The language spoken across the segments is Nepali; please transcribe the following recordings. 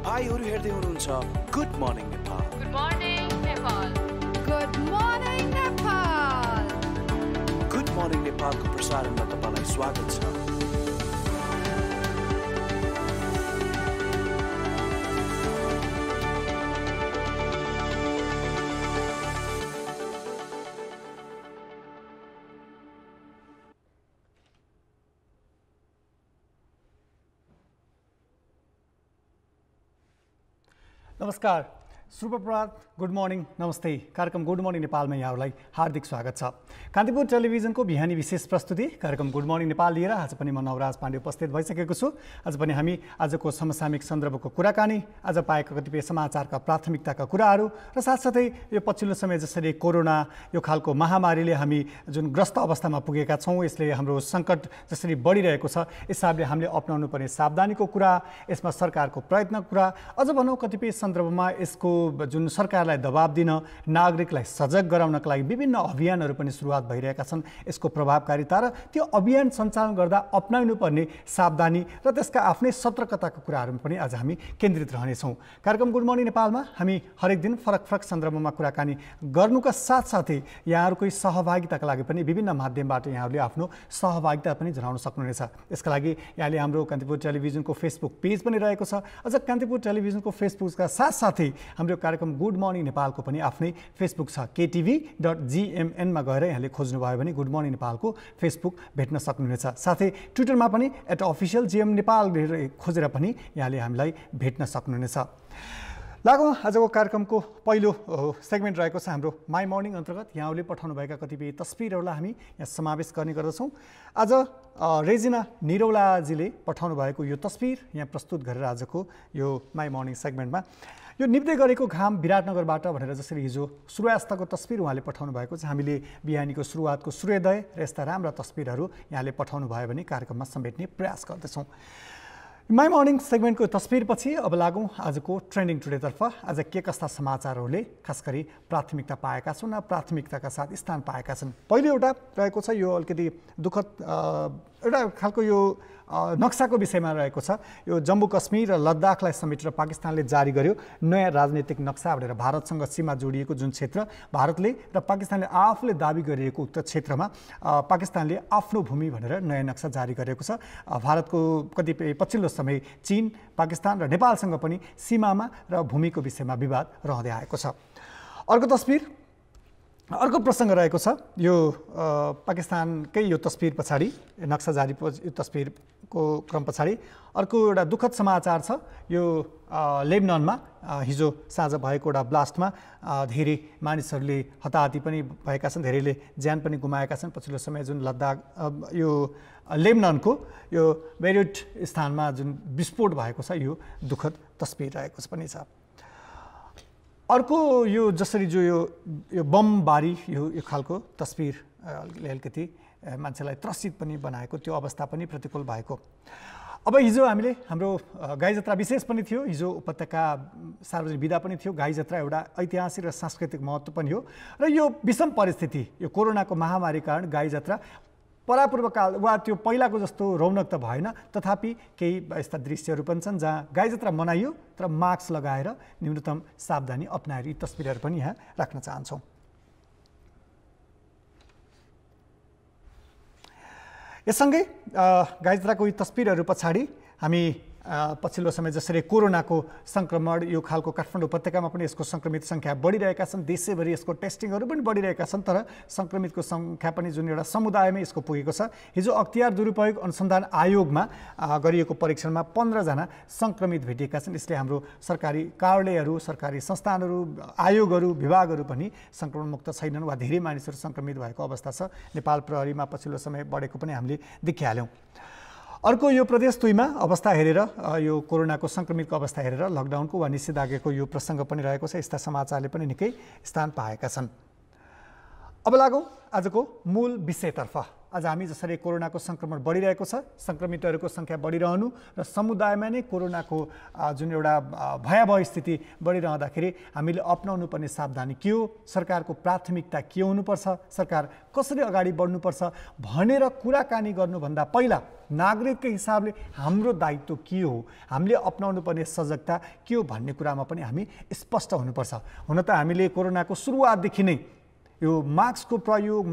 भाइहरू हेर्दै हुनुहुन्छ good morning Nepal. Good morning Nepal. Good morning Nepal. Good morning नेपालको प्रसारणमा तपाईलाई स्वागत छ। नमस्कार, सुप्रभात, गुड मर्निङ, नमस्ते। कार्यक्रम गुड मर्निङ नेपालमा यहाँहरूलाई हार्दिक स्वागत छ। कान्तिपुर टेलिभिजनको बिहानी विशेष प्रस्तुति कार्यक्रम गुड मर्निङ नेपाल लिएर आज पनि म नवराज पाण्डे उपस्थित भइसकेको छु। आज पनि हामी आजको समसामयिक सन्दर्भको कुराकानी, आज पाएका कतिपय समाचारका प्राथमिकताका कुराहरू र साथसाथै यो पछिल्लो समय जसरी कोरोना यो खालको महामारीले हामी जुन ग्रस्त अवस्थामा पुगेका छौँ, यसले हाम्रो सङ्कट जसरी बढिरहेको छ, हिसाबले हामीले अपनाउनु पर्ने सावधानीको कुरा, यसमा सरकारको प्रयत्नको कुरा, अझ भनौँ कतिपय सन्दर्भमा यसको जुन सरकारलाई दबाब दिन, नागरिकलाई सजग गराउनका लागि विभिन्न अभियानहरू पनि सुरुवात भइरहेका छन्। यसको प्रभावकारिता र त्यो अभियान सञ्चालन गर्दा अपनाउनु पर्ने सावधानी र त्यसका आफ्नै सतर्कताका कुराहरूमा पनि आज हामी केन्द्रित रहनेछौँ। कार्यक्रम गुड मर्निङ नेपालमा हामी हरेक दिन फरक फरक सन्दर्भमा कुराकानी गर्नुका साथसाथै यहाँहरूकै सहभागिताका लागि पनि विभिन्न माध्यमबाट यहाँहरूले आफ्नो सहभागिता पनि जनाउन सक्नुहुनेछ। यसका लागि यहाँले हाम्रो कान्तिपुर टेलिभिजनको फेसबुक पेज पनि रहेको छ। अझ कान्तिपुर टेलिभिजनको फेसबुकका साथसाथै हाम्रो कार्यक्रम गुड मर्निङ नेपालको पनि आफ्नै फेसबुक छ। KTV.GMN मा गएर यहाँले खोज्नुभयो भने गुड मर्निङ नेपालको फेसबुक भेट्न सक्नुहुनेछ। साथै ट्विटरमा पनि @officialgm नेपाल खोजेर पनि यहाँले हामीलाई भेट्न सक्नुहुनेछ। लागौँ आजको कार्यक्रमको पहिलो सेगमेन्ट रहेको छ हाम्रो माई मर्निङ अन्तर्गत यहाँहरूले पठाउनुभएका कतिपय तस्बिरहरूलाई हामी यहाँ समावेश गर्ने गर्दछौँ। आज रेजिना निरौलाजीले पठाउनु भएको यो तस्बिर यहाँ प्रस्तुत गरेर आजको यो माई मर्निङ सेगमेन्टमा यो निप्दै गरेको घाम विराटनगरबाट भनेर जसरी हिजो सूर्यास्तको तस्बिर उहाँले पठाउनु भएको छ। हामीले बिहानीको सुरुवातको सूर्योदय र यस्ता राम्रा तस्बिरहरू यहाँले पठाउनु भयो भने कार्यक्रममा समेट्ने प्रयास गर्दछौँ। माई मर्निङ सेगमेन्टको तस्बिरपछि अब लागौँ आजको ट्रेन्डिङ टुडेतर्फ। आज के कस्ता समाचारहरूले खास गरी प्राथमिकता पाएका छन् र प्राथमिकताका साथ स्थान पाएका छन्। पहिलो एउटा रहेको छ यो अलिकति दुःखद एउटा खालको यो नक्साको विषयमा रहेको छ। यो जम्मू कश्मीर र लद्दाखलाई समेटेर पाकिस्तानले जारी गर्यो नयाँ राजनीतिक नक्सा भनेर। भारतसँग सीमा जोडिएको जुन क्षेत्र भारतले र पाकिस्तानले आफूले दाबी गरिएको उक्त क्षेत्रमा पाकिस्तानले आफ्नो भूमि भनेर नयाँ नक्सा जारी गरेको छ। भारतको कतिपय पछिल्लो समय चीन, पाकिस्तान र नेपालसँग पनि सीमामा र भूमिको विषयमा विवाद रहँदै आएको छ। अर्को प्रसङ्ग रहेको छ यो पाकिस्तानकै यो तस्बिर पछाडि नक्सा जारी यो तस्बिरको क्रम पछाडि अर्को एउटा दुःखद समाचार छ। यो लेबननमा हिजो साँझ भएको एउटा ब्लास्टमा धेरै मानिसहरूले हताहती पनि भएका छन्, धेरैले ज्यान पनि गुमाएका छन्। पछिल्लो समय जुन लद्दाख यो लेबननको यो बेरुट स्थानमा जुन विस्फोट भएको छ यो दुःखद तस्बिर रहेको पनि छ। अर्को यो जसरी जो यो बमबारी यो खालको तस्बिरले अलिकति मान्छेलाई त्रसित पनि बनाएको, त्यो अवस्था पनि प्रतिकूल भएको। अब हिजो हामीले हाम्रो गाई जात्रा विशेष पनि थियो। हिजो उपत्यका सार्वजनिक विदा पनि थियो। गाई जात्रा एउटा ऐतिहासिक र सांस्कृतिक महत्त्व पनि हो र यो विषम परिस्थिति यो कोरोनाको महामारी कारण गाई जात्रा परापूर्वकाल वा त्यो पहिलाको जस्तो रौनक त भएन, तथापि केही यस्ता दृश्यहरू पनि छन् जहाँ गाई जात्रा मनाइयो तर मास्क लगाएर न्यूनतम सावधानी अपनाएर यी तस्बिरहरू पनि यहाँ राख्न चाहन्छौँ। यससँगै गाई जात्राको यी तस्बिरहरू पछाडि हामी पछिल्लो समय जसरी कोरोनाको सङ्क्रमण यो खालको काठमाडौँ उपत्यकामा पनि यसको सङ्क्रमित सङ्ख्या बढिरहेका छन्, देशैभरि यसको टेस्टिङहरू पनि बढिरहेका छन्, तर सङ्क्रमितको सङ्ख्या पनि जुन एउटा समुदायमै यसको पुगेको छ। हिजो अख्तियार दुरुपयोग अनुसन्धान आयोगमा गरिएको परीक्षणमा 15 जना सङ्क्रमित भेटिएका छन्। यसले हाम्रो सरकारी कार्यालयहरू, सरकारी संस्थानहरू, आयोगहरू, विभागहरू पनि सङ्क्रमणमुक्त छैनन् वा धेरै मानिसहरू सङ्क्रमित भएको अवस्था छ। नेपाल प्रहरीमा पछिल्लो समय बढेको पनि हामीले देखिहाल्यौँ। अर्को यो प्रदेश 2 मा अवस्था हेरेर यो कोरोनाको सङ्क्रमितको अवस्था हेरेर लकडाउनको वा निषेधाज्ञाको यो प्रसङ्ग पनि रहेको छ। यस्ता समाचारले पनि निकै स्थान पाएका छन्। अब लागौँ आजको मूल विषयतर्फ। आज हामी जसरी कोरोनाको सङ्क्रमण बढिरहेको छ, सङ्क्रमितहरूको सङ्ख्या बढिरहनु र समुदायमा नै कोरोनाको जुन एउटा भयावह स्थिति बढिरहँदाखेरि हामीले अपनाउनु पर्ने सावधानी के हो, सरकारको प्राथमिकता के हुनुपर्छ, सरकार कसरी अगाडि बढ्नुपर्छ भनेर कुराकानी गर्नुभन्दा पहिला नागरिकको हिसाबले हाम्रो दायित्व के हो, हामीले अपनाउनु पर्ने सजगता के हो भन्ने कुरामा पनि हामी स्पष्ट हुनुपर्छ। हुन त हामीले कोरोनाको सुरुवातदेखि नै यो मास्कको प्रयोग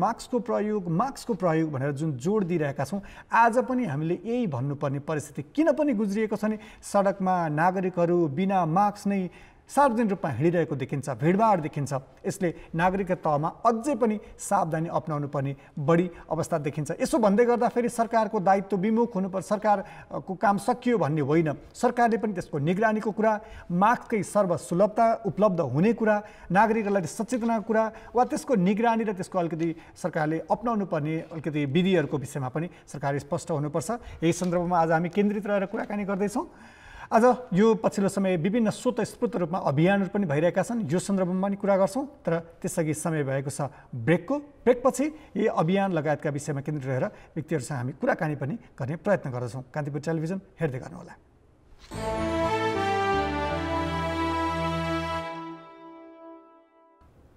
भनेर जुन जोड दिइरहेका छौँ, आज पनि हामीले यही भन्नुपर्ने परिस्थिति किन पनि गुज्रिएको छ नि, सडकमा नागरिकहरू बिना मास्क नै सार्वजनिक रूपमा हिँडिरहेको देखिन्छ, भिडभाड देखिन्छ। यसले नागरिकका तहमा अझै पनि सावधानी अपनाउनु पर्ने बढी अवस्था देखिन्छ। यसो भन्दै गर्दाखेरि सरकारको दायित्व विमुख हुनुपर्छ, सरकारको काम सकियो भन्ने होइन, सरकारले पनि त्यसको निगरानीको कुरा, मास्ककै सर्वसुलभता उपलब्ध हुने कुरा, नागरिकहरूलाई सचेतनाको कुरा वा त्यसको निगरानी र त्यसको अलिकति सरकारले अपनाउनु पर्ने अलिकति विधिहरूको विषयमा पनि सरकारले स्पष्ट हुनुपर्छ। यही सन्दर्भमा आज हामी केन्द्रित रहेर कुराकानी गर्दैछौँ। आज यो पछिल्लो समय विभिन्न स्वतस्फूर्त रूपमा अभियानहरू पनि भइरहेका छन्, यो सन्दर्भमा पनि कुरा गर्छौँ। तर त्यसअघि समय भएको छ ब्रेकपछि यही अभियान लगायतका विषयमा केन्द्रित रहेर व्यक्तिहरूसँग हामी कुराकानी पनि गर्ने प्रयत्न गर्दछौँ। कान्तिपुर टेलिभिजन हेर्दै गर्नुहोला।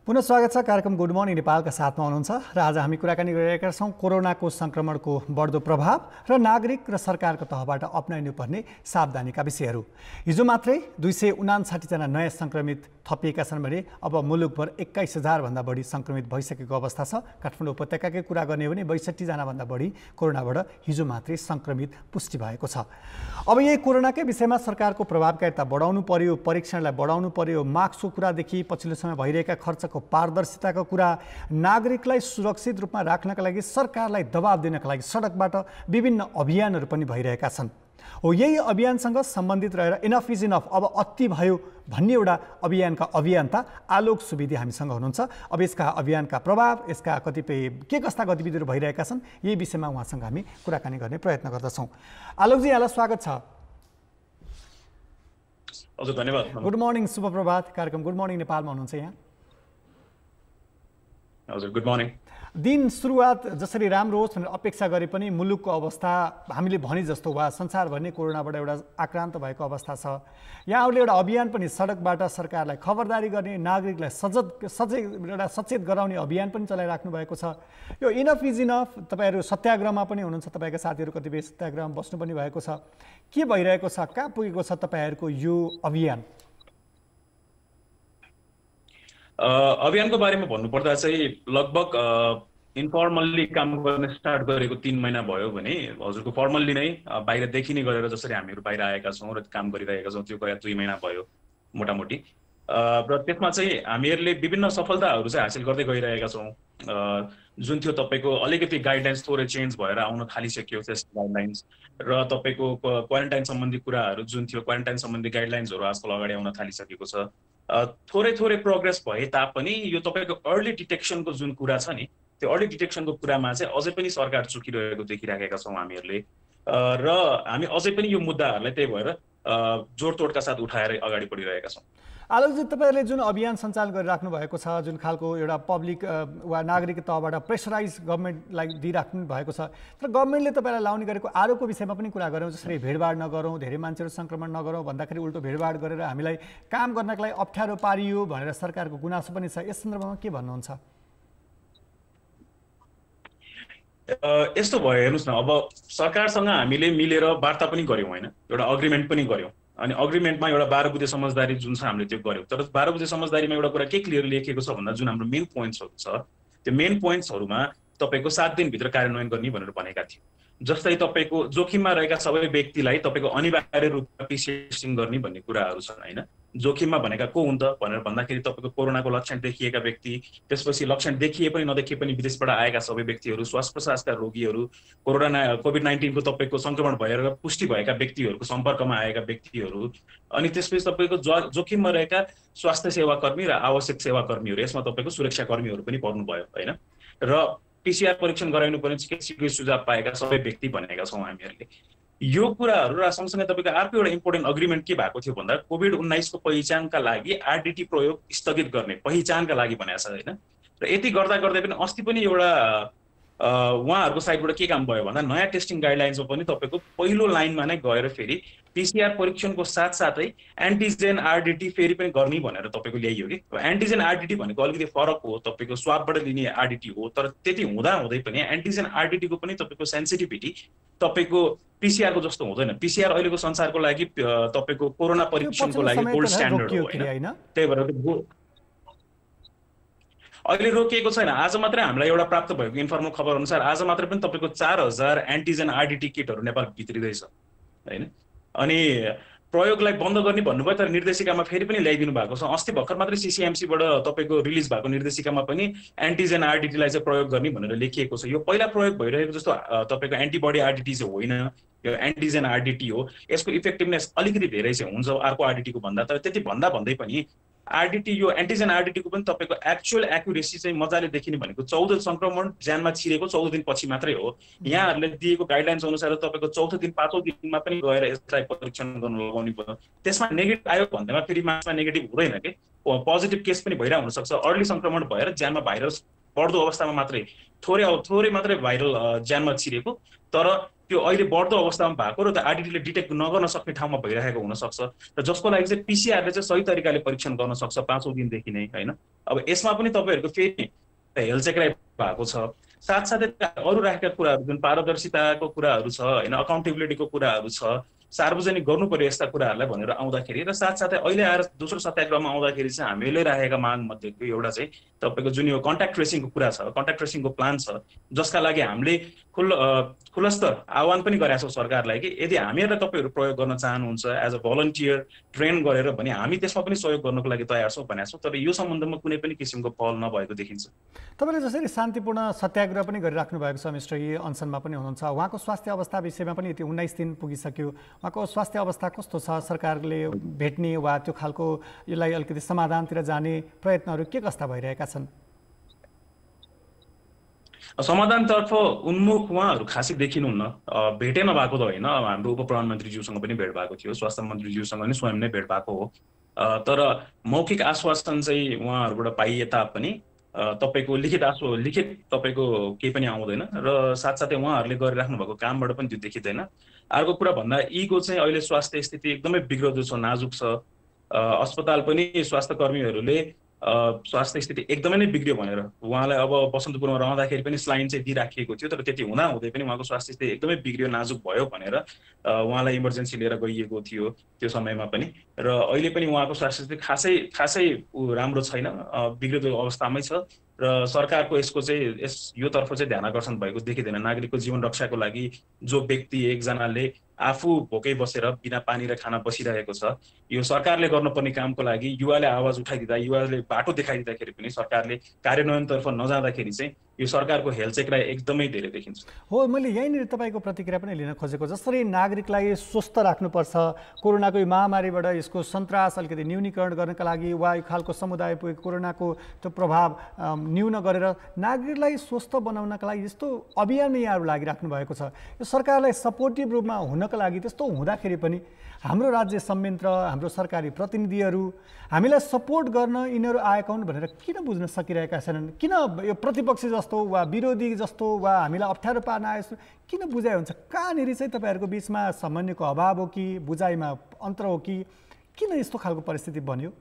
पुनः स्वागत छ। कार्यक्रम गुड मर्निङ नेपालका साथमा हुनुहुन्छ र आज हामी कुराकानी गरिरहेका छौँ कोरोनाको सङ्क्रमणको बढ्दो प्रभाव र नागरिक र सरकारको तहबाट अपनाइनु पर्ने सावधानीका विषयहरू। हिजो मात्रै 259 जना नयाँ सङ्क्रमित थपिएका छन् भने अब मुलुकभर 21,000 भन्दा बढी सङ्क्रमित भइसकेको अवस्था छ। काठमाडौँ उपत्यकाकै कुरा गर्ने हो भने 62 जना भन्दा बढी कोरोनाबाट हिजो मात्रै सङ्क्रमित पुष्टि भएको छ। अब यही कोरोनाकै विषयमा सरकारको प्रभावकारिता बढाउनु पर्यो, परीक्षणलाई बढाउनु पर्यो, मास्कको कुरादेखि पछिल्लो समय भइरहेका खर्चको पारदर्शिताको कुरा, नागरिकलाई सुरक्षित रूपमा राख्नका लागि सरकारलाई दबाब दिनका लागि सडकबाट विभिन्न अभियानहरू पनि भइरहेका छन्। हो यही अभियानसँग सम्बन्धित रहेर इनफ इज इनफ, अब अति भयो भन्ने एउटा अभियानका अभियन्ता आलोक सुवेदी हामीसँग हुनुहुन्छ। अब यसका अभियानका प्रभाव, यसका कतिपय के कस्ता गतिविधिहरू भइरहेका छन्, यही विषयमा उहाँसँग हामी कुराकानी गर्ने प्रयत्न गर्दछौँ। आलोकजी, यहाँलाई स्वागत छ। हजुर, धन्यवाद। गुड मर्निङ, शुभ प्रभात। कार्यक्रम गुड मर्निङ नेपालमा हुनुहुन्छ यहाँ। हजुर, गुड मर्निङ। दिन सुरुवात जसरी राम्रो होस् भनेर अपेक्षा गरे पनि मुलुकको अवस्था हामीले भने जस्तो वा संसारभर नै कोरोनाबाट एउटा आक्रान्त भएको अवस्था छ। यहाँहरूले एउटा अभियान पनि सडकबाट सरकारलाई खबरदारी गर्ने, नागरिकलाई सचेत गराउने अभियान पनि चलाइराख्नु भएको छ। यो इनफ इज इनफ, तपाईँहरू सत्याग्रहमा पनि हुनुहुन्छ, तपाईँका साथीहरू कतिपय सत्याग्रहमा बस्नु पनि भएको छ। के भइरहेको छ, कहाँ पुगेको छ तपाईँहरूको यो अभियान? अभियानको बारेमा भन्नुपर्दा चाहिँ लगभग इन्फर्मल्ली काम गर्न स्टार्ट गरेको 3 महिना भयो भने हजुरको फर्मल्ली नै बाहिर देखिने गरेर जसरी हामीहरू बाहिर आएका छौँ र काम गरिरहेका छौँ त्यो गएर 2 महिना भयो मोटामोटी। र त्यसमा चाहिँ हामीहरूले विभिन्न सफलताहरू चाहिँ हासिल गर्दै गइरहेका छौँ। जुन थियो तपाईँको अलिकति गाइडलाइन्स थोरै चेन्ज भएर आउन थालिसक्यो, टेस्ट गाइडलाइन्स र तपाईँको क्वारेन्टाइन सम्बन्धी कुराहरू जुन थियो, क्वारेन्टाइन सम्बन्धी गाइडलाइन्सहरू आजकल अगाडि आउन थालिसकेको छ। थोरै प्रोग्रेस भए तापनि यो तपाईँको अर्ली डिटेक्सनको जुन कुरा छ नि, त्यो अर्ली डिटेक्सनको कुरामा चाहिँ अझै पनि सरकार चुकिरहेको देखिराखेका छौँ हामीहरूले। र हामी अझै पनि यो मुद्दाहरूलाई त्यही भएर जोडतोडका साथ उठाएर अगाडि बढिरहेका छौँ। आलोकजी, तपाईँहरूले जुन अभियान सञ्चालन गरिराख्नु भएको छ, जुन खालको एउटा पब्लिक वा नागरिक तहबाट प्रेसराइज गभर्मेन्टलाई दिइराख्नु भएको छ, तर गभर्मेन्टले तपाईँलाई लाउने गरेको आरोपको विषयमा पनि कुरा गरौँ। जसरी भिडभाड नगरौँ, धेरै मान्छेहरू सङ्क्रमण नगरौँ भन्दाखेरि उल्टो भिडभाड गरेर हामीलाई काम गर्नका लागि अप्ठ्यारो पारियो भनेर सरकारको गुनासो पनि छ। यस सन्दर्भमा के भन्नुहुन्छ? यस्तो भयो, हेर्नुहोस् न, अब सरकारसँग हामीले मिलेर वार्ता पनि गऱ्यौँ होइन, एउटा अग्रिमेन्ट पनि गऱ्यौँ। अनि अग्रिमेन्टमा एउटा 12 बुँदे समझदारी जुन छ हामीले त्यो गऱ्यौँ। तर 12 बुँदे समझदारीमा एउटा कुरा के क्लियर लेखिएको छ भन्दा जुन हाम्रो मेन पोइन्ट्सहरू छ त्यो मेन पोइन्ट्सहरूमा तपाईँको 7 दिनभित्र कार्यान्वयन गर्ने भनेर भनेका थियो। जस्तै तपाईँको जोखिममा रहेका सबै व्यक्तिलाई तपाईँको अनिवार्य रूपमा पिसिआर टेस्टिङ गर्ने भन्ने कुराहरू छन् होइन। जोखिममा भनेका को हुन् त भनेर भन्दाखेरि तपाईँको कोरोनाको लक्षण देखिएका व्यक्ति, त्यसपछि लक्षण देखिए पनि नदेखिए पनि विदेशबाट आएका सबै व्यक्तिहरू, श्वास प्रश्वासका रोगीहरू, कोभिड-19 को तपाईँको सङ्क्रमण भएर पुष्टि भएका व्यक्तिहरूको सम्पर्कमा आएका व्यक्तिहरू, अनि त्यसपछि तपाईँको जोखिममा रहेका स्वास्थ्य सेवाकर्मी र आवश्यक सेवाकर्मीहरू, यसमा तपाईँको सुरक्षाकर्मीहरू पनि पर्नुभयो होइन। र पिसिआर परीक्षण गराउनुपर्ने चिकित्सकीय सुझाव पाएका सबै व्यक्ति भनेका छौँ हामीहरूले। यो कुराहरू र सँगसँगै तपाईँको अर्को एउटा इम्पोर्टेन्ट अग्रिमेन्ट के भएको थियो भन्दा कोभिड-19 को पहिचानका लागि आरडिटी प्रयोग स्थगित गर्ने पहिचानका लागि भनेको छ होइन। र यति गर्दा गर्दै पनि अस्ति पनि एउटा उहाँहरूको साइडबाट के काम भयो भन्दा नयाँ टेस्टिङ गाइडलाइन्समा पनि तपाईँको पहिलो लाइनमा नै गएर फेरि पिसिआर परीक्षणको साथसाथै एन्टिजेन आरडिटी फेरि पनि गर्ने भनेर तपाईँको ल्याइयो कि एन्टिजेन आरडिटी भनेको अलिकति फरक हो, तपाईँको स्वाबबाट लिने आरडिटी हो, तर त्यति हुँदै पनि एन्टिजेन आरडिटीको पनि तपाईँको सेन्सिटिभिटी तपाईँको पिसिआरको जस्तो हुँदैन। पिसिआर अहिलेको संसारको लागि तपाईँको कोरोना परीक्षणको लागि गोल्ड स्ट्यान्डर्ड हो होइन, त्यही भएर अहिले रोकिएको छैन। आज मात्रै हामीलाई एउटा प्राप्त भएको इन्फर्मल खबर अनुसार आज मात्रै पनि तपाईँको 4000 एन्टिजेन आरडिटी किटहरू नेपाल भित्रिँदैछ होइन। अनि प्रयोगलाई बन्द गर्ने भन्नुभयो, तर निर्देशिकामा फेरि पनि ल्याइदिनु भएको छ। अस्ति भर्खर मात्रै सिसिएमसीबाट तपाईँको रिलिज भएको निर्देशिकामा पनि एन्टिजेन आरडिटीलाई चाहिँ प्रयोग गर्ने भनेर लेखिएको छ। यो पहिला प्रयोग भइरहेको जस्तो तपाईँको एन्टिबडी आरडिटी चाहिँ होइन, यो एन्टिजेन आरडिटी हो। यसको इफेक्टिभनेस अलिकति धेरै चाहिँ हुन्छ अर्को आरडिटीको भन्दा, तर त्यति भन्दै पनि आरडिटी यो एन्टिजेन आरडिटीको पनि तपाईँको एक्चुअल एक्युरेसी चाहिँ मजाले देखिने भनेको 14 सङ्क्रमण ज्यानमा छिरेको 14 दिन पछि मात्रै हो। यहाँहरूले दिएको गाइडलाइन्स अनुसार तपाईँको 4औं दिन 5औं दिनमा पनि गएर यसलाई परीक्षण गर्नु लगाउने भयो। त्यसमा नेगेटिभ आयो भन्दैमा फेरि मासमा नेगेटिभ हुँदैन कि, पोजिटिभ केस पनि भइरहेको हुनसक्छ। अर्ली सङ्क्रमण भएर ज्यानमा भाइरस बढ्दो अवस्थामा मात्रै थोरै मात्रै भाइरल ज्यानमा छिरेको, तर त्यो अहिले बढ्दो अवस्थामा भएको र त्यो आरडिटीले डिटेक्ट नगर्न सक्ने ठाउँमा भइरहेको हुनसक्छ, र जसको लागि चाहिँ पिसिआरले चाहिँ सही तरिकाले परीक्षण गर्न सक्छ 5औं दिनदेखि नै होइन। अब यसमा पनि तपाईँहरूको फेरि हेल्थ चेक भएको छ। साथसाथै अरू राखेका कुराहरू जुन पारदर्शिताको कुराहरू छ होइन, अकाउन्टेबिलिटीको कुराहरू छ, सार्वजनिक गर्नु पर्यो यस्ता कुराहरूलाई भनेर आउँदाखेरि, र साथसाथै अहिले आएर दोस्रो सत्याग्रहमा आउँदाखेरि चाहिँ हामीले राखेका माग मध्येको एउटा चाहिँ तपाईँको जुन यो कन्ट्याक्ट ट्रेसिङको कुरा छ, कन्ट्याक्ट ट्रेसिङको प्लान छ, जसका लागि हामीले खुलस्तर आह्वान पनि गरेका छौँ सरकारलाई कि यदि हामीहरूलाई तपाईँहरू प्रयोग गर्न चाहनुहुन्छ एज अ भलन्टियर ट्रेन गरेर भने हामी त्यसमा पनि सहयोग गर्नको लागि तयार छौँ भनेको छौँ, तर यो सम्बन्धमा कुनै पनि किसिमको पहल नभएको देखिन्छ। तपाईँले जसरी शान्तिपूर्ण सत्याग्रह पनि गरिराख्नु भएको छ, मिस्टर यी अनसनमा पनि हुनुहुन्छ, उहाँको स्वास्थ्य अवस्था विषयमा पनि यति 19 दिन पुगिसक्यो, उहाँको स्वास्थ्य अवस्था कस्तो छ? सरकारले भेट्ने वा त्यो खालको यसलाई अलिकति समाधानतिर जाने प्रयत्नहरू के कस्ता भइरहेका छन्? समाधानतर्फ उन्मुख उहाँहरू खासै देखिनुहुन्न। भेटै नभएको त होइन, हाम्रो उप प्रधानमन्त्रीज्यूसँग पनि भेट भएको थियो, स्वास्थ्य मन्त्रीज्यूसँग पनि स्वयं नै भेट भएको हो, तर मौखिक आश्वासन चाहिँ उहाँहरूबाट पाइए तापनि तपाईँको लिखित तपाईँको केही पनि आउँदैन, र साथसाथै उहाँहरूले गरिराख्नु भएको कामबाट पनि त्यो देखिँदैन। अर्को कुरा भन्दा यीको चाहिँ अहिले स्वास्थ्य स्थिति एकदमै बिग्रदो छ, नाजुक छ। अस्पताल पनि स्वास्थ्य कर्मीहरूले स्वास्थ्य स्थिति एकदमै नै बिग्रियो भनेर उहाँलाई अब बसन्तपुरमा रहँदाखेरि पनि स्लाइन चाहिँ दिइराखिएको थियो, तर त्यति हुँदै पनि उहाँको स्वास्थ्य स्थिति एकदमै बिग्रियो, नाजुक भयो भनेर उहाँलाई इमर्जेन्सी लिएर गइएको थियो त्यो समयमा पनि, र अहिले पनि उहाँको स्वास्थ्य स्थिति खासै राम्रो छैन, बिग्रियो अवस्थामै छ। र सरकारको यसको चाहिँ योतर्फ चाहिँ ध्यान आकर्षण भएको देखिँदैन। नागरिकको जीवन रक्षाको लागि जो व्यक्ति एकजनाले आफू भोकै बसेर बिना पानी र खाना बसिरहेको छ, यो सरकारले गर्नुपर्ने कामको लागि युवाले आवाज उठाइदिँदा, युवाले बाटो देखाइदिँदाखेरि पनि सरकारले कार्यान्वयनतर्फ नजाँदाखेरि चाहिँ यो सरकारको हेलचेक्राइ एकदमै धेरै देखिन्छ। हो, मैले यहीँनिर तपाईँको प्रतिक्रिया पनि लिन खोजेको, जसरी नागरिकलाई स्वस्थ राख्नुपर्छ, कोरोनाको यो महामारीबाट यसको सन्तास अलिकति न्यूनीकरण गर्नका लागि वा यो खालको समुदाय पुगेको कोरोनाको त्यो प्रभाव न्यून गरेर नागरिकलाई स्वस्थ बनाउनका लागि यस्तो अभियानमा यहाँहरू लागिराख्नु भएको छ। यो सरकारलाई सपोर्टिभ रूपमा हुनका लागि त्यस्तो हुँदाखेरि पनि हाम्रो राज्य संयन्त्र, हाम्रो सरकारी प्रतिनिधिहरू हामीलाई सपोर्ट गर्न यिनीहरू आएका हुन् भनेर किन बुझ्न सकिरहेका छैनन्? किन यो प्रतिपक्षी जस्तो वा विरोधी जस्तो वा हामीलाई अप्ठ्यारो पार्न आए किन बुझाइ हुन्छ? कहाँनिर चाहिँ तपाईँहरूको बिचमा समन्वयको अभाव हो कि बुझाइमा अन्तर हो कि किन यस्तो खालको परिस्थिति बन्यो?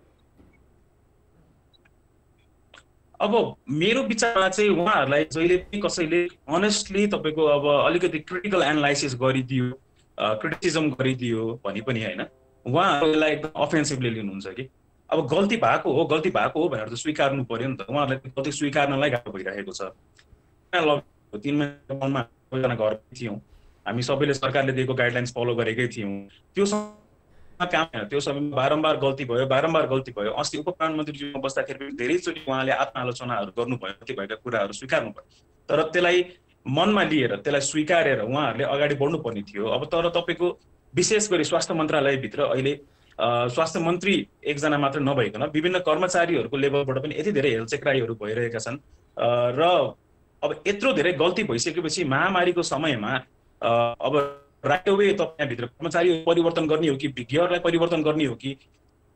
अब मेरो विचारमा चाहिँ उहाँहरूलाई जहिले पनि कसैले अनेस्टली तपाईँको अब अलिकति क्रिटिकल एनालाइसिस गरिदियो, क्रिटिसिजम गरिदियो भने पनि होइन, उहाँहरूलाई एकदम अफेन्सिभली लिनुहुन्छ कि अब गल्ती भएको हो भनेर त स्वीकार्नु पर्यो नि त। उहाँहरूलाई गल्ती स्वीकार्नलाई गाह्रो भइरहेको छ। 3 महिनामा घर थियौँ हामी, सबैले सरकारले दिएको गाइडलाइन्स फलो गरेकै थियौँ, त्यो त्यो समयमा बारम्बार गल्ती भयो। अस्ति उप प्रधानमन्त्रीज्यूमा बस्दाखेरि पनि धेरैचोटि उहाँले आत्मआलोचनाहरू गर्नुभयो, त्यो भएका कुराहरू स्वीकार्नु पर्यो, तर त्यसलाई मनमा लिएर त्यसलाई स्वीकारेर उहाँहरूले अगाडि बढ्नुपर्ने थियो। अब तर तपाईँको विशेष गरी स्वास्थ्य मन्त्रालयभित्र अहिले स्वास्थ्य मन्त्री एकजना मात्र नभइकन विभिन्न कर्मचारीहरूको लेभलबाट पनि यति धेरै हेलचेक्राइहरू भइरहेका छन्, र अब यत्रो धेरै गल्ती भइसकेपछि महामारीको समयमा अब राइट अवे तपाईँभित्र कर्मचारी परिवर्तन गर्ने हो कि विज्ञहरूलाई परिवर्तन गर्ने हो कि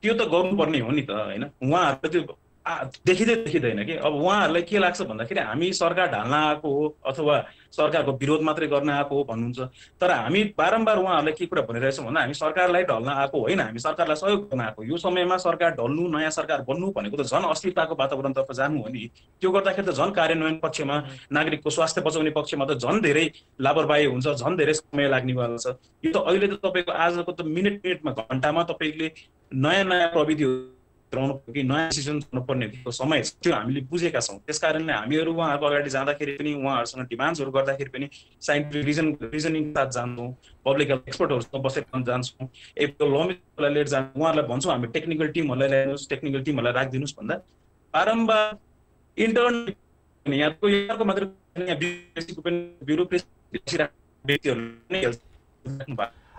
त्यो त गर्नुपर्ने हो नि त होइन। उहाँहरूले त्यो देखिँदैन कि अब उहाँहरूलाई के लाग्छ भन्दाखेरि हामी सरकार ढाल्न आएको हो अथवा सरकारको विरोध मात्रै गर्न आएको हो भन्नुहुन्छ। तर हामी बारम्बार उहाँहरूलाई के कुरा भनिरहेछौँ भन्दा हामी सरकारलाई ढल्न आएको होइन, हामी सरकारलाई सहयोग गर्न आएको। यो समयमा सरकार ढल्नु, नयाँ सरकार बन्नु भनेको त झन् अस्थिरताको वातावरणतर्फ जानु हो नि। त्यो गर्दाखेरि त झन् कार्यान्वयन पक्षमा, नागरिकको स्वास्थ्य बचाउने पक्षमा त झन् धेरै लापरवाही हुन्छ, झन् धेरै समय लाग्नेवाला छ। यो त अहिले त तपाईँको आजको त मिनेटमा घन्टामा तपाईँले नयाँ नयाँ प्रविधिहरू कि नयाँ डिसिजन गर्नुपर्ने समय छ, त्यो हामीले बुझेका छौँ। त्यस कारणले हामीहरू उहाँहरूको अगाडि जाँदाखेरि पनि, उहाँहरूसँग डिमान्ड्सहरू गर्दाखेरि पनि साइन्टिफिक रिजनिङ साथ जान्छौँ, पब्लिक हेल्थ एक्सपर्टहरूसँग बसेर जान्छौँ, लमितलाई लिएर जान्छौँ, उहाँहरूलाई भन्छौँ हामी टेक्निकल टिमहरूलाई ल्याइदिनुहोस्, टेक्निकल टिमहरूलाई राखिदिनुहोस् भन्दा बारम्बार इन्टर्न यहाँको मात्र व्यक्तिहरू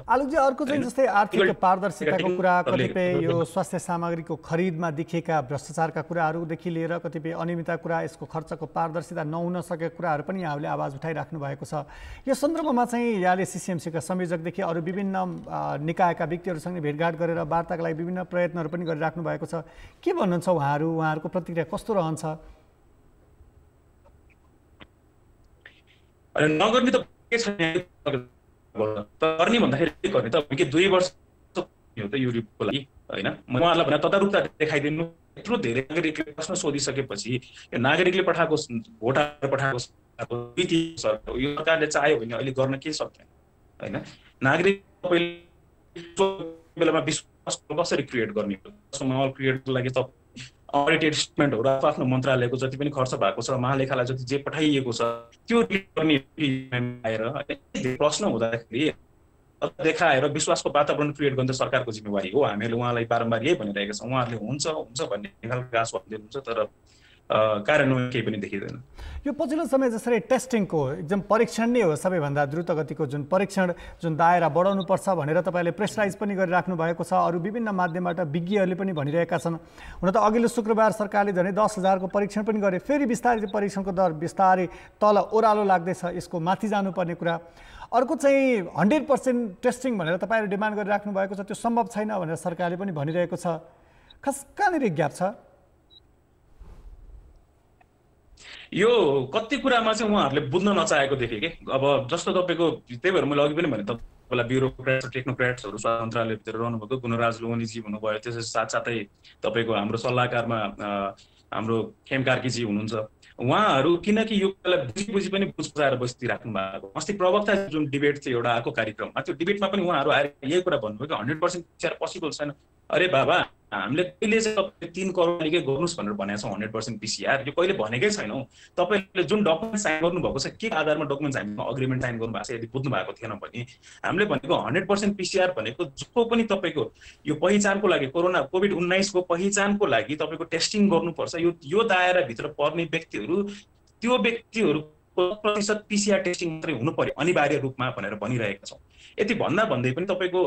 आलोकजी, अर्को चाहिँ जस्तै आर्थिक पारदर्शिताको कुरा, कतिपय यो स्वास्थ्य सामग्रीको खरिदमा देखिएका भ्रष्टाचारका कुराहरूदेखि लिएर कतिपय अनियमितता कुरा, यसको खर्चको पारदर्शिता नहुन सकेका कुराहरू पनि यहाँले आवाज उठाइराख्नु भएको छ। यो सन्दर्भमा चाहिँ यहाँले सिसिएमसीका संयोजकदेखि अरू विभिन्न निकायका व्यक्तिहरूसँग भेटघाट गरेर वार्ताका लागि विभिन्न प्रयत्नहरू पनि गरिराख्नु भएको छ। के भन्नुहुन्छ उहाँहरूको प्रतिक्रिया कस्तो रहन्छ? नगर्ने त के छैन, गर्ने भन्दाखेरि के गर्ने त, के 2 वर्ष हो त यो रिपोर्टको लागि होइन। म उहाँहरूलाई भने तदारुकता देखाइदिनु। यत्रो धेरै नागरिकले प्रश्न सोधिसकेपछि यो नागरिकले पठाएको भोटरले पठाएको यो सरकारले चाह्यो भने अहिले गर्न के सक्दैन होइन। नागरिक बेलामा विश्वास कसरी क्रिएट गर्ने, माहौल क्रिएटको लागि त अडिटेड स्टेटमेन्टहरू आफ्नो मन्त्रालयको जति पनि खर्च भएको छ, महालेखालाई जति जे पठाइएको छ त्यो गर्ने आएर प्रश्न हुँदाखेरि देखाएर विश्वासको वातावरण क्रिएट गर्न सरकारको जिम्मेवारी हो। हामीले उहाँलाई बारम्बार यही भनिरहेका छौँ। उहाँहरूले हुन्छ हुन्छ भन्ने खालको आश्वासन दिनुहुन्छ, तर कार्यान्वयन केही पनि देखिँदैन। यो पछिल्लो समय जसरी टेस्टिङको एकदम परीक्षण नै हो, सबैभन्दा द्रुत गतिको जुन परीक्षण, जुन दायरा बढाउनुपर्छ भनेर तपाईँले प्रेसराइज पनि गरिराख्नु भएको छ। अरू विभिन्न माध्यमबाट विज्ञहरूले पनि भनिरहेका छन्। हुन त अघिल्लो शुक्रबार सरकारले झन् 10,000को परीक्षण पनि गरे, फेरि बिस्तारै परीक्षणको दर बिस्तारै तल ओह्रालो लाग्दैछ, यसको माथि जानुपर्ने कुरा। अर्को चाहिँ 100% टेस्टिङ भनेर तपाईँले डिमान्ड गरिराख्नु भएको छ, त्यो सम्भव छैन भनेर सरकारले पनि भनिरहेको छ। खास कहाँनिर ग्याप छ? यो कति कुरामा चाहिँ उहाँहरूले बुझ्न नचाहेको देखेँ कि। अब जस्तो तपाईँको, त्यही भएर मैले अघि पनि भने तपाईँलाई ब्युरोक्रेट्स टेक्नोक्रेट्सहरू स्वास्थ्य मन्त्रालयभित्र रहनुभएको गुणराज लोहनीजी हुनुभयो, त्यसै साथसाथै तपाईँको हाम्रो सल्लाहकारमा हाम्रो खेम कार्कीजी हुनुहुन्छ। उहाँहरू किनकि यो कुरालाई बुझी पनि बुझाएर बसिराख्नु भएको। अस्ति प्रवक्ता जुन डिबेट थियो एउटा अर्को कार्यक्रममा, त्यो डिबेटमा पनि उहाँहरू आएर यही कुरा भन्नुभयो कि 100% PCR पोसिबल छैन। अरे बाबा, हामीले कहिले चाहिँ 3 करोडकै गर्नुहोस् भनेर भनेको छौँ 100% PCR, यो कहिले भनेकै छैनौँ। तपाईँले जुन डकुमेन्ट साइन गर्नुभएको छ, के आधारमा डकुमेन्ट साइन अग्रिमेन्ट साइन गर्नुभएको छ, यदि बुझ्नु भएको थिएन भने हामीले भनेको 100% PCR भनेको जो पनि तपाईँको यो पहिचानको लागि, कोभिड-19 को पहिचानको लागि तपाईँको टेस्टिङ गर्नुपर्छ, यो दायराभित्र पर्ने व्यक्तिहरू, त्यो व्यक्तिहरूको प्रतिशत PCR टेस्टिङ मात्रै हुनु पर्यो अनिवार्य रूपमा भनेर भनिरहेका छौँ। यति भन्दै पनि तपाईँको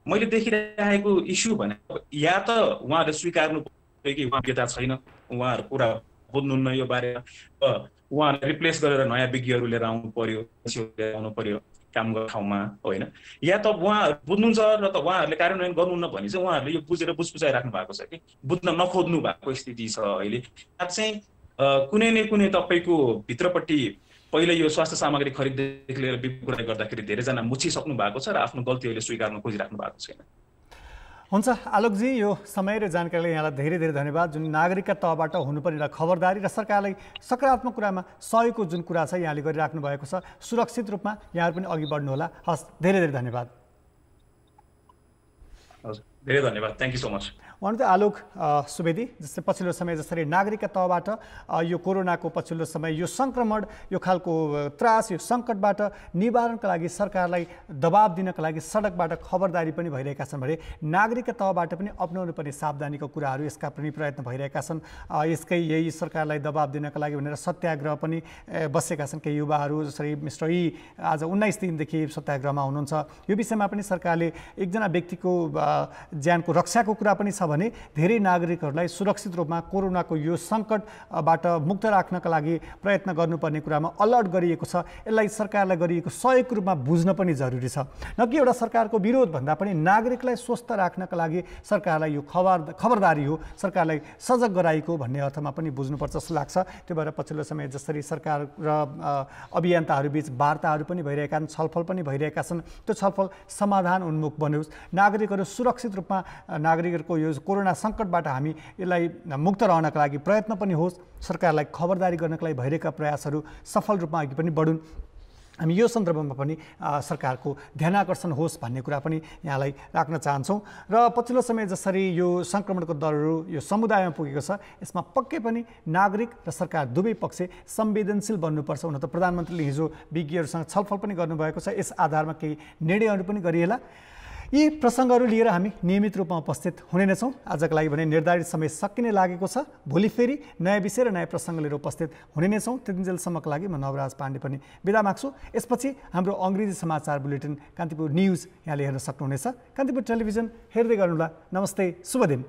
मैले देखिरहेको इस्यु भने या त उहाँहरूले स्वीकार्नु पर्यो कि योग्यता छैन, उहाँहरू पुरा बुझ्नुहुन्न यो बारेमा, उहाँहरूले रिप्लेस गरेर नयाँ विज्ञहरू लिएर आउनु पर्यो काम गर्ने ठाउँमा होइन, या त उहाँहरू बुझ्नुहुन्छ र त उहाँहरूले कार्यान्वयन गर्नुहुन्न भने चाहिँ उहाँहरूले यो बुझेर बुझाइराख्नु भएको छ कि बुझ्न नखोज्नु भएको स्थिति छ अहिले। चाहिँ कुनै न कुनै तपाईँको भित्रपट्टि पहिले यो स्वास्थ्य सामग्री खरिददेखि लिएर विभिन्न कुरा गर्दाखेरि धेरैजना मुछिसक्नु भएको छ र आफ्नो गल्ती अहिले स्वीकार्न खोजिराख्नु भएको छैन। हुन्छ आलोकजी, यो समय र जानकारीलाई यहाँलाई धेरै धेरै धन्यवाद। जुन नागरिकका तहबाट हुनुपर्ने खबरदारी र सरकारलाई सकारात्मक कुरामा सहयोगको जुन कुरा छ यहाँले गरिराख्नु भएको छ, सुरक्षित रूपमा यहाँहरू पनि अघि बढ्नुहोला। हस्, धेरै धेरै धन्यवाद। हजुर, धेरै धन्यवाद, थ्याङ्क यू सो मच। उहाँ त आलोक सुवेदी, जस्तै पछिल्लो समय जसरी नागरिकका तहबाट यो कोरोनाको पछिल्लो समय यो सङ्क्रमण, यो खालको त्रास, यो सङ्कटबाट निवारणका लागि सरकारलाई दबाब दिनका लागि सडकबाट खबरदारी पनि भइरहेका छन् भने नागरिकका तहबाट पनि अपनाउनु पर्ने सावधानीको कुराहरू यसका पनि प्रयत्न भइरहेका छन्। यही सरकारलाई दबाब दिनका लागि भनेर सत्याग्रह पनि बसेका छन् केही युवाहरू, जसरी मिस्टर ई आज 19 दिनदेखि सत्याग्रहमा हुनुहुन्छ। यो विषयमा पनि सरकारले एकजना व्यक्तिको ज्यानको रक्षाको कुरा पनि छ भने धेरै नागरिकहरूलाई सुरक्षित रूपमा कोरोनाको यो सङ्कटबाट मुक्त राख्नका लागि प्रयत्न गर्नुपर्ने कुरामा अलर्ट गरिएको छ। यसलाई सरकारलाई गरिएको सहयोगको रूपमा बुझ्न पनि जरुरी छ, न कि एउटा सरकारको विरोध भन्दा पनि नागरिकलाई स्वस्थ राख्नका लागि सरकारलाई यो खबरदारी हो, सरकारलाई सजग गराएको भन्ने अर्थमा पनि बुझ्नुपर्छ जस्तो लाग्छ। त्यो भएर पछिल्लो समय जसरी सरकार र अभियन्ताहरूबीच वार्ताहरू पनि भइरहेका छन्, छलफल पनि भइरहेका छन्, त्यो छलफल समाधान उन्मुख बनोस्, नागरिकहरू सुरक्षित रूपमा नागरिकहरूको यो कोरोना सङ्कटबाट हामी यसलाई मुक्त रहनका लागि प्रयत्न पनि होस्, सरकारलाई खबरदारी गर्नका लागि भइरहेका प्रयासहरू सफल रूपमा अघि पनि बढुन्। हामी यो सन्दर्भमा पनि सरकारको ध्यानाकर्षण होस् भन्ने कुरा पनि यहाँलाई राख्न चाहन्छौँ। र पछिल्लो समय जसरी यो सङ्क्रमणको दरहरू यो समुदायमा पुगेको छ, यसमा पक्कै पनि नागरिक र सरकार दुवै पक्ष संवेदनशील बन्नुपर्छ। हुन त प्रधानमन्त्रीले हिजो विज्ञहरूसँग छलफल पनि गर्नुभएको छ, यस आधारमा केही निर्णयहरू पनि गरिएला। यी प्रसङ्गहरू लिएर हामी नियमित रूपमा उपस्थित हुने नै छौँ। आजको लागि भने निर्धारित समय सकिने लागेको छ। भोलि फेरि नयाँ विषय र नयाँ प्रसङ्ग लिएर उपस्थित हुने नै छौँ। त्यतिन्जेलसम्मको लागि म नवराज पाण्डे पनि बिदा माग्छु। यसपछि हाम्रो अङ्ग्रेजी समाचार बुलेटिन कान्तिपुर न्युज यहाँले हेर्न सक्नुहुनेछ। कान्तिपुर टेलिभिजन हेर्दै गर्नुहोला। नमस्ते, शुभ दिन।